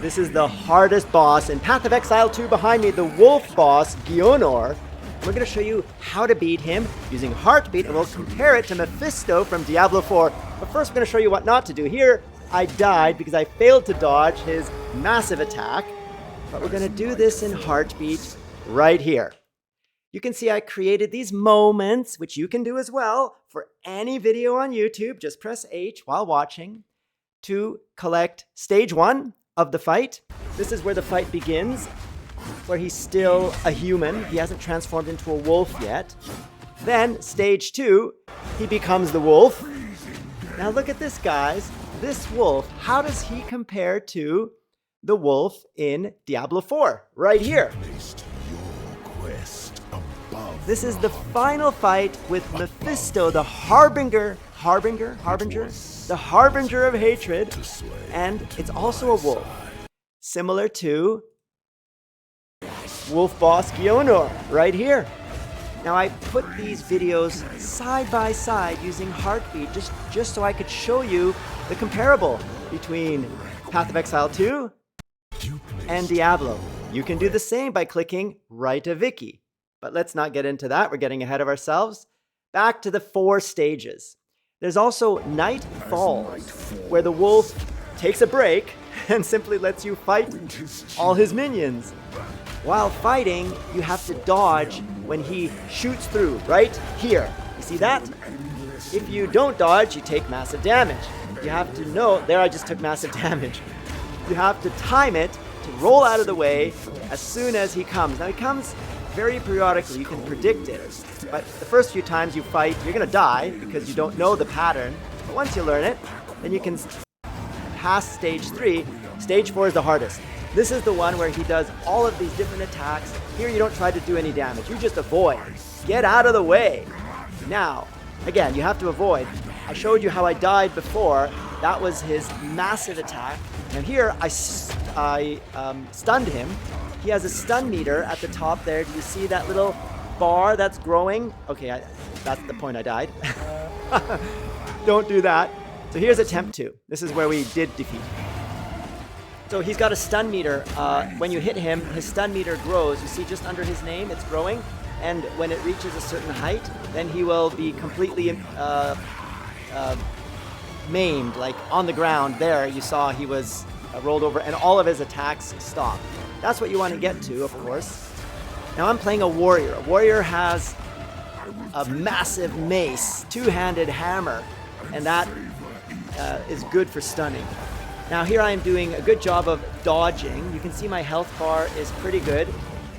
This is the hardest boss in Path of Exile 2 behind me, the wolf boss, Geonor. We're going to show you how to beat him using Heartbeat, and we'll compare it to Mephisto from Diablo 4. But first, we're going to show you what not to do. Here, I died because I failed to dodge his massive attack. But we're going to do this in Heartbeat right here. You can see I created these moments, which you can do as well for any video on YouTube. Just press H while watching to collect stage 1 of the fight. This is where the fight begins, where he's still a human. He hasn't transformed into a wolf yet. Then, stage 2, he becomes the wolf. Now look at this, guys. This wolf, how does he compare to the wolf in Diablo 4? Right here. This is the final fight with Mephisto, the harbinger of hatred, and it's also a wolf, similar to wolf boss Geonor right here. Now I put these videos side by side using Heartbeat just so I could show you the comparable between Path of Exile 2 and Diablo. You can do the same by clicking Write a Wiki. But let's not get into that. We're getting ahead of ourselves. Back to the 4 stages. There's also Night Falls, where the wolf takes a break and simply lets you fight all his minions. While fighting, you have to dodge when he shoots through, right here. You see that? If you don't dodge, you take massive damage. You have to know, there I just took massive damage. You have to time it to roll out of the way as soon as he comes. Now he comes very periodically, you can predict it. But the first few times you fight, you're gonna die because you don't know the pattern. But once you learn it, then you can pass stage 3. Stage 4 is the hardest. This is the one where he does all of these different attacks. Here you don't try to do any damage, you just avoid. Get out of the way. Now, again, you have to avoid. I showed you how I died before. That was his massive attack. And here I stunned him. He has a stun meter at the top there. Do you see that little bar that's growing? Okay, that's the point I died. Don't do that. So here's attempt 2. This is where we did defeat him. So he's got a stun meter. When you hit him, his stun meter grows. You see just under his name, it's growing. And when it reaches a certain height, then he will be completely maimed, like on the ground. There, you saw he was rolled over, and all of his attacks stop. That's what you want to get to, of course. Now I'm playing a warrior. A warrior has a massive mace, 2-handed hammer, and that is good for stunning. Now here I am doing a good job of dodging. You can see my health bar is pretty good.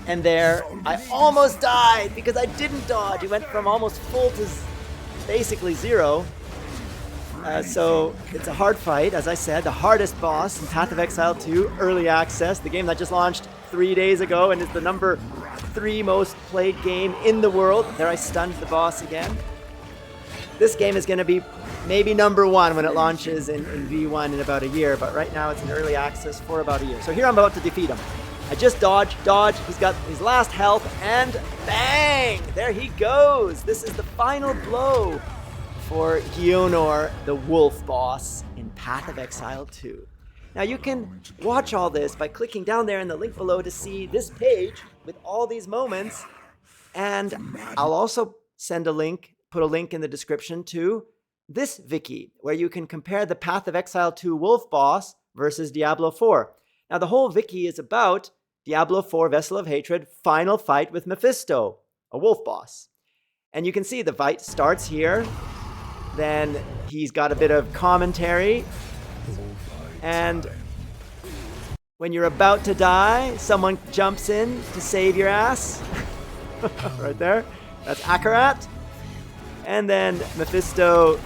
And there, I almost died because I didn't dodge. It went from almost full to basically 0. So it's a hard fight, as I said, the hardest boss in Path of Exile 2 Early Access, the game that just launched 3 days ago and is the number 3 most played game in the world. There I stunned the boss again. This game is going to be maybe number 1 when it launches in V1 in about a year, but right now it's in Early Access for about a year. So here I'm about to defeat him. I just dodge, he's got his last health, and bang! There he goes! This is the final blow for Geonor, the wolf boss in Path of Exile 2. Now you can watch all this by clicking down there in the link below to see this page with all these moments, and I'll also put a link in the description to this wiki, where you can compare the Path of Exile 2 wolf boss versus Diablo 4. Now the whole wiki is about Diablo 4 Vessel of Hatred final fight with Mephisto, a wolf boss. And you can see the fight starts here. Then he's got a bit of commentary. And when you're about to die, someone jumps in to save your ass. Right there. That's Akarat. And then Mephisto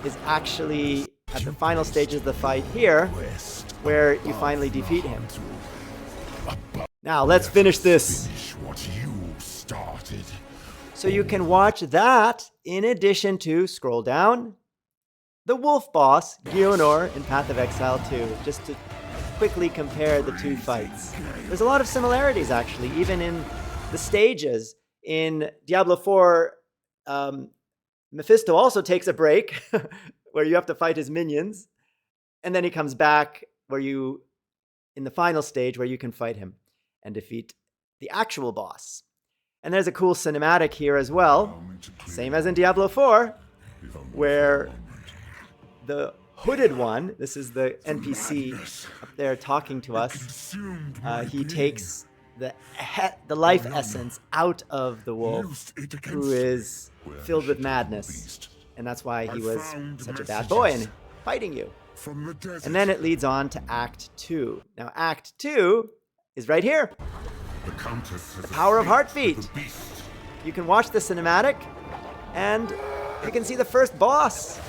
is actually at the final stages of the fight here, where you finally defeat him. Now let's finish this. So you can watch that in addition to, scroll down, the wolf boss, Geonor, in Path of Exile 2, just to quickly compare the 2 fights. There's a lot of similarities, actually, even in the stages. In Diablo 4, Mephisto also takes a break, where you have to fight his minions, and then he comes back, where you in the final stage where you can fight him and defeat the actual boss. And there's a cool cinematic here as well, same as in Diablo 4, where the hooded one, this is the NPC up there talking to us, he takes the life essence out of the wolf, who is filled with madness. And that's why he was such a bad boy and fighting you. And then it leads on to Act 2. Now, Act 2 is right here. The Power of Heartbeat. You can watch the cinematic, and you can see the first boss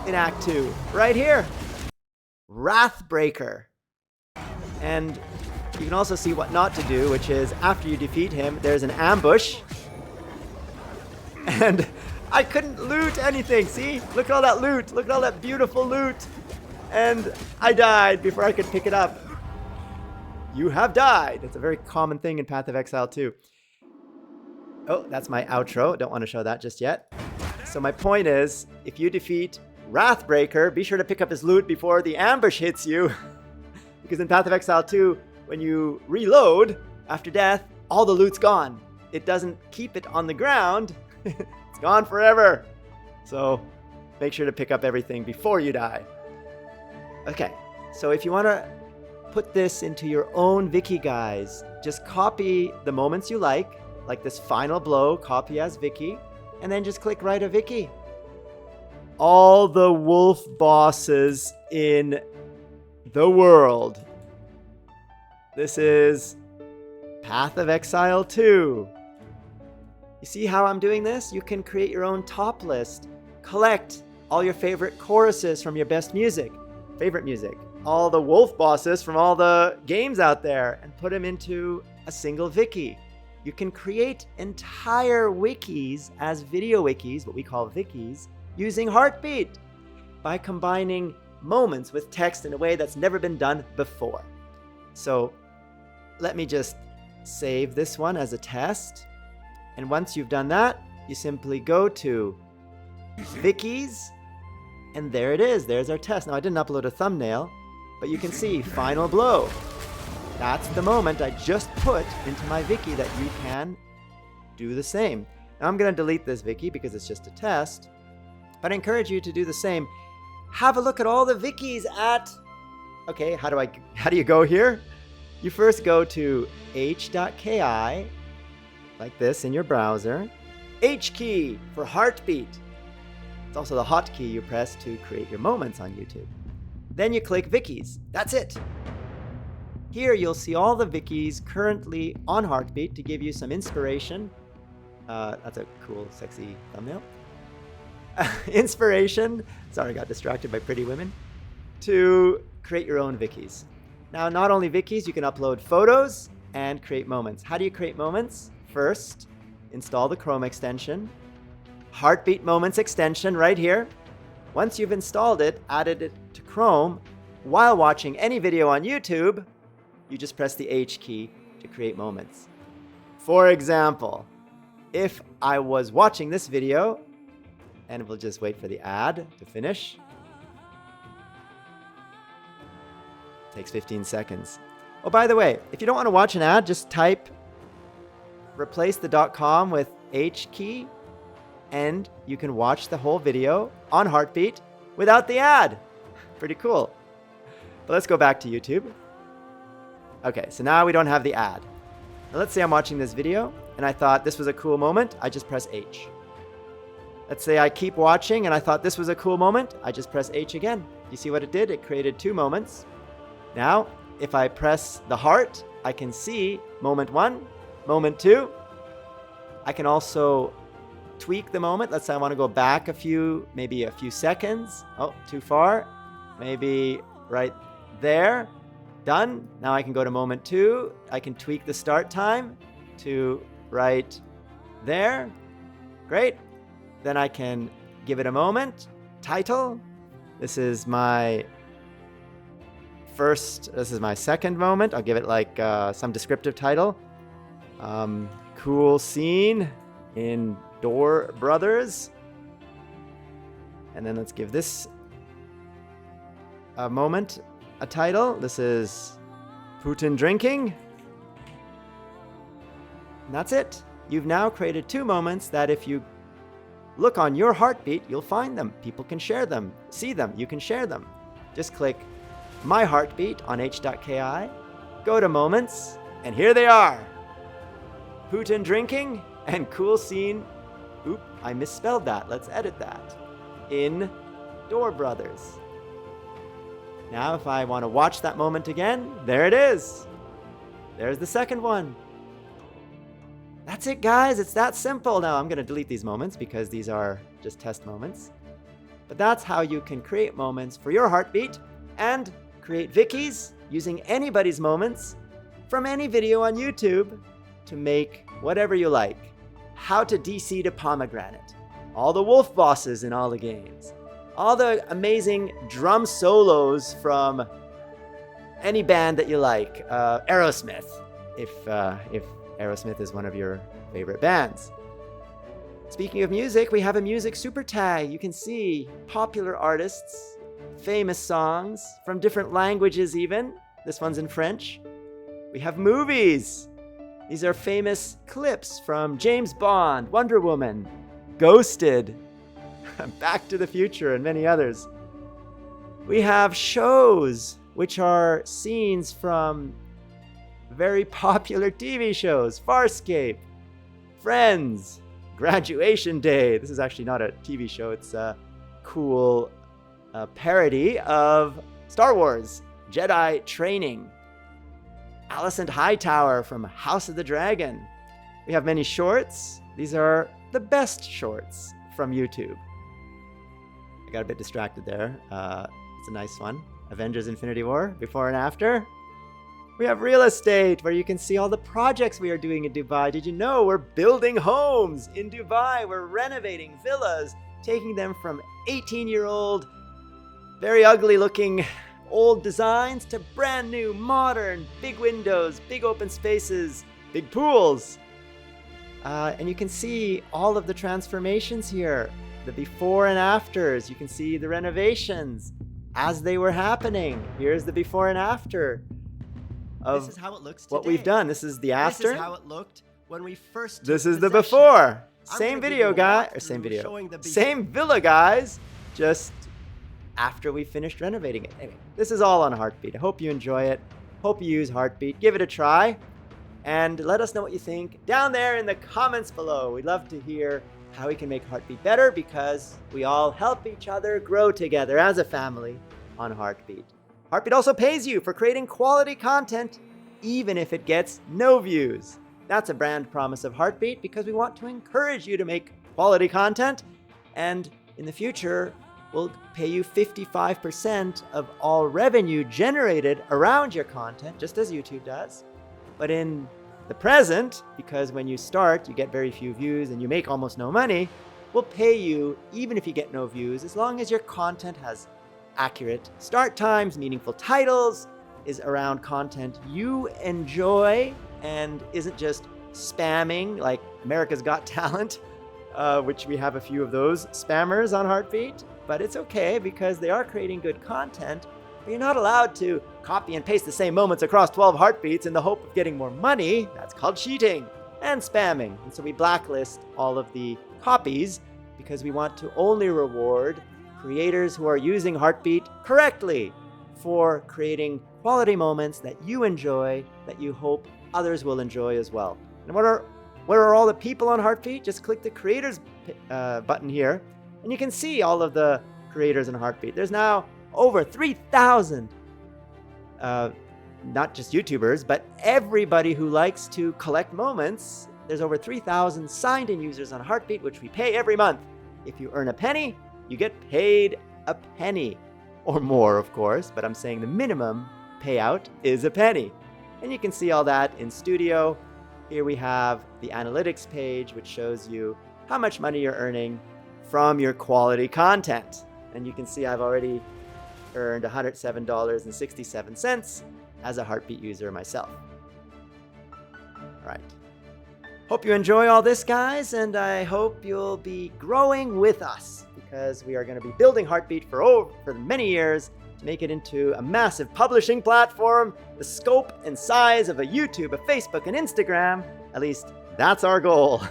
in Act 2, right here. Wrathbreaker. And you can also see what not to do, which is after you defeat him, there's an ambush. And I couldn't loot anything, see? Look at all that loot. Look at all that beautiful loot. And I died before I could pick it up. You have died. It's a very common thing in Path of Exile 2. Oh, that's my outro. Don't want to show that just yet. So my point is, if you defeat Wrathbreaker, be sure to pick up his loot before the ambush hits you. Because in Path of Exile 2, when you reload after death, all the loot's gone. It doesn't keep it on the ground. It's gone forever. So make sure to pick up everything before you die. Okay, so if you want to put this into your own viki, guys, just copy the moments you like this final blow, copy as viki, and then just click write a viki. All the wolf bosses in the world. This is Path of Exile 2. You see how I'm doing this? You can create your own top list. Collect all your favorite choruses from your best music, favorite music, all the wolf bosses from all the games out there, and put them into a single wiki. You can create entire wikis as video wikis, what we call wikis, using Heartbeat by combining moments with text in a way that's never been done before. So let me just save this one as a test. And once you've done that, you simply go to Wikis, and there it is. There's our test. Now, I didn't upload a thumbnail, but you can see Final Blow. That's the moment I just put into my wiki that you can do the same. Now, I'm going to delete this wiki because it's just a test, but I encourage you to do the same. Have a look at all the wikis at... Okay, how do you go here? You first go to h.ki, like this in your browser. h.ki for Heartbeat. It's also the hotkey you press to create your moments on YouTube. Then you click Wikis. That's it. Here you'll see all the wikis currently on Heartbeat to give you some inspiration. That's a cool, sexy thumbnail. Inspiration. Sorry, I got distracted by pretty women. To create your own wikis. Now, not only wikis, you can upload photos and create moments. How do you create moments? First, install the Chrome extension. Heartbeat Moments extension right here. Once you've installed it, added it to Chrome, while watching any video on YouTube, you just press the H key to create moments. For example, if I was watching this video, and we'll just wait for the ad to finish. Takes 15 seconds. Oh, by the way, if you don't want to watch an ad, just replace the .com with h.ki, and you can watch the whole video on Heartbeat without the ad. Pretty cool. But let's go back to YouTube. Okay, so now we don't have the ad. Now let's say I'm watching this video, and I thought this was a cool moment. I just press H. Let's say I keep watching, and I thought this was a cool moment. I just press H again. You see what it did? It created 2 moments. Now, if I press the heart, I can see moment 1, moment 2. I can also tweak the moment. Let's say I want to go back maybe a few seconds. Oh, too far. Maybe right there. Done. Now I can go to moment 2. I can tweak the start time to right there. Great. Then I can give it a moment. Title. This is my second moment. I'll give it like some descriptive title. Cool scene in Door Brothers. And then let's give this moment a title. This is Putin drinking. And that's it. You've now created 2 moments that if you look on your Heartbeat, you'll find them. People can share them, see them, you can share them. Just click My Heartbeat on h.ki, go to Moments, and here they are. Putin drinking and cool scene. Oop, I misspelled that. Let's edit that. In Door Brothers. Now, if I want to watch that moment again, there it is. There's the second one. That's it, guys. It's that simple. Now, I'm going to delete these moments because these are just test moments. But that's how you can create moments for your Heartbeat and create vikis using anybody's moments from any video on YouTube to make whatever you like. How to DC a pomegranate. All the wolf bosses in all the games. All the amazing drum solos from any band that you like. Aerosmith, if Aerosmith is one of your favorite bands. Speaking of music, we have a music super tag. You can see popular artists, famous songs from different languages even. This one's in French. We have movies. These are famous clips from James Bond, Wonder Woman, Ghosted, Back to the Future, and many others. We have shows, which are scenes from very popular TV shows. Farscape, Friends, Graduation Day. This is actually not a TV show. It's a cool parody of Star Wars, Jedi Training. Alicent Hightower from House of the Dragon. We have many shorts. These are the best shorts from YouTube. I got a bit distracted there. It's a nice one. Avengers Infinity War, before and after. We have real estate, where you can see all the projects we are doing in Dubai. Did you know we're building homes in Dubai? We're renovating villas, taking them from 18-year-old, very ugly looking old designs to brand new, modern, big windows, big open spaces, big pools. And you can see all of the transformations here, the before and afters. You can see the renovations as they were happening. Here's the before and after of this is how it looks what today. we've done. This is the after. This is how it looked when we first This took is the possession. before. I'm Same gonna give video, you a guy, or walkthrough same video. showing the Same villa, guys. Just after we finished renovating it. Anyway, this is all on Heartbeat. I hope you enjoy it. Hope you use Heartbeat. Give it a try. And let us know what you think down there in the comments below. We'd love to hear how we can make Heartbeat better, because we all help each other grow together as a family on Heartbeat. Heartbeat also pays you for creating quality content, even if it gets no views. That's a brand promise of Heartbeat, because we want to encourage you to make quality content, and in the future, we'll pay you 55% of all revenue generated around your content, just as YouTube does. But in the present, because when you start, you get very few views and you make almost no money, we'll pay you even if you get no views, as long as your content has accurate start times, meaningful titles, is around content you enjoy and isn't just spamming like America's Got Talent, which we have a few of those spammers on Heartbeat. But it's okay, because they are creating good content. But you're not allowed to copy and paste the same moments across 12 Heartbeats in the hope of getting more money. That's called cheating and spamming. And so we blacklist all of the copies, because we want to only reward creators who are using Heartbeat correctly for creating quality moments that you enjoy, that you hope others will enjoy as well. And where are all the people on Heartbeat? Just click the creators button here, and you can see all of the creators in Heartbeat. There's now over 3,000, not just YouTubers, but everybody who likes to collect moments. There's over 3,000 signed-in users on Heartbeat, which we pay every month. If you earn a penny, you get paid a penny. Or more, of course, but I'm saying the minimum payout is a penny. And you can see all that in Studio. Here we have the analytics page, which shows you how much money you're earning from your quality content. And you can see I've already earned $107.67 as a Heartbeat user myself. All right. Hope you enjoy all this, guys, and I hope you'll be growing with us, because we are going to be building Heartbeat for many years to make it into a massive publishing platform, the scope and size of a YouTube, a Facebook, and Instagram. At least that's our goal.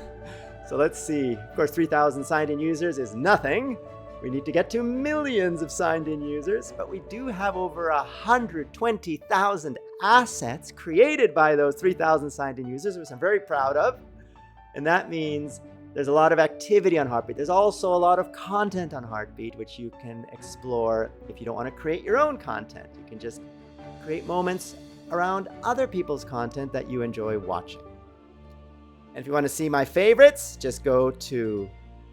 So let's see. Of course, 3,000 signed-in users is nothing. We need to get to millions of signed-in users, but we do have over 120,000 assets created by those 3,000 signed-in users, which I'm very proud of. And that means there's a lot of activity on Heartbeat. There's also a lot of content on Heartbeat, which you can explore if you don't want to create your own content. You can just create moments around other people's content that you enjoy watching. And if you want to see my favorites, just go to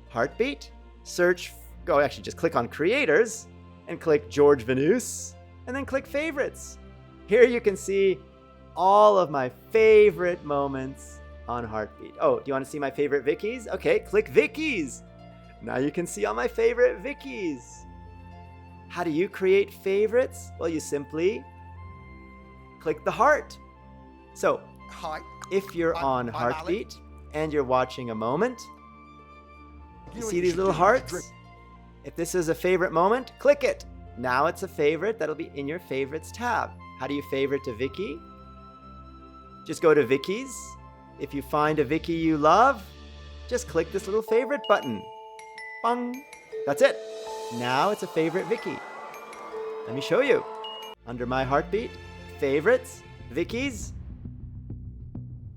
Heartbeat, just click on Creators, and click George Venus, and then click Favorites. Here you can see all of my favorite moments on Heartbeat. Oh, do you want to see my favorite vikis? Okay, click Vikis. Now you can see all my favorite vikis. How do you create favorites? Well, you simply click the heart. So, if you're on Heartbeat and you're watching a moment, you see these little hearts? If this is a favorite moment, click it. Now it's a favorite that'll be in your favorites tab. How do you favorite a Viki? Just go to Vikis. If you find a Viki you love, just click this little favorite button. Bang! That's it. Now it's a favorite Viki. Let me show you. Under my Heartbeat, favorites, Vikis,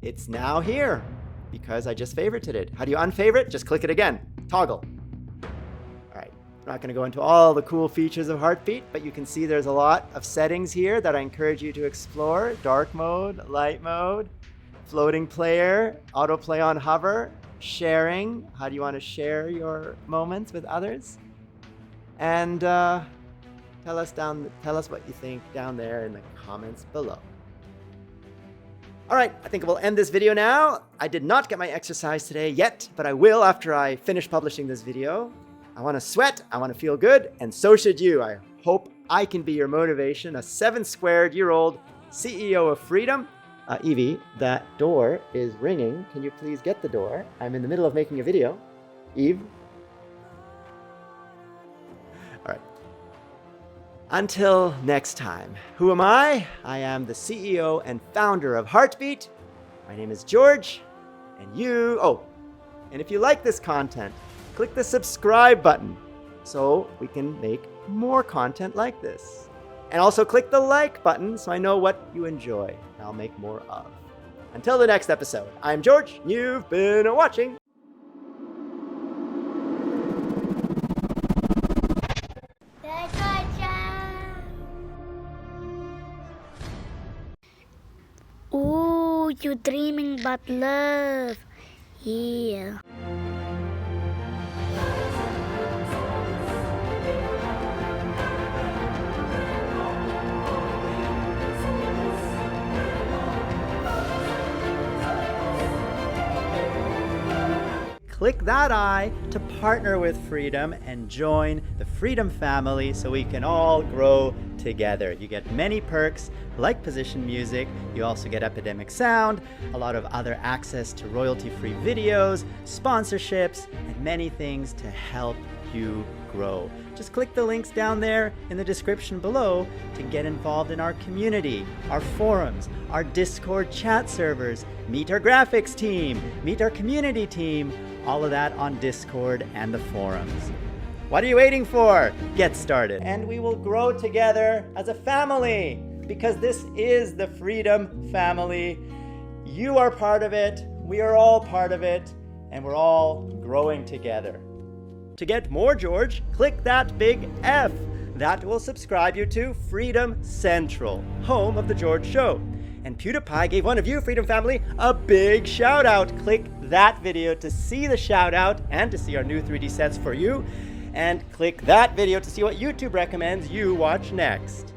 it's now here because I just favorited it. How do you unfavorite? Just click it again. Toggle. All right. I'm not going to go into all the cool features of Heartbeat, but you can see there's a lot of settings here that I encourage you to explore. Dark mode, light mode, floating player, autoplay on hover, sharing. How do you want to share your moments with others? And tell us what you think down there in the comments below. All right, I think we'll end this video now. I did not get my exercise today yet, but I will after I finish publishing this video. I want to sweat, I want to feel good, and so should you. I hope I can be your motivation, a 7-squared-year-old CEO of freedom. Evie, that door is ringing. Can you please get the door? I'm in the middle of making a video. Eve? All right. Until next time, who am I? I am the CEO and founder of Heartbeat. My name is George, and and if you like this content, click the subscribe button so we can make more content like this. And also click the like button so I know what you enjoy and I'll make more of. Until the next episode, I'm George. You've been watching. Ooh, you're dreaming about love. Yeah. Click that I to partner with Freedom and join the Freedom family so we can all grow together. You get many perks like position music. You also get Epidemic Sound, a lot of other access to royalty-free videos, sponsorships, and many things to help you grow. Just click the links down there in the description below to get involved in our community, our forums, our Discord chat servers, meet our graphics team, meet our community team, all of that on Discord and the forums. What are you waiting for? Get started. And we will grow together as a family because this is the Freedom family. You are part of it, we are all part of it, and we're all growing together. To get more George, click that big F. That will subscribe you to Freedom Central, home of The George Show. And PewDiePie gave one of you, Freedom Family, a big shout out. Click that video to see the shout out and to see our new 3D sets for you. And click that video to see what YouTube recommends you watch next.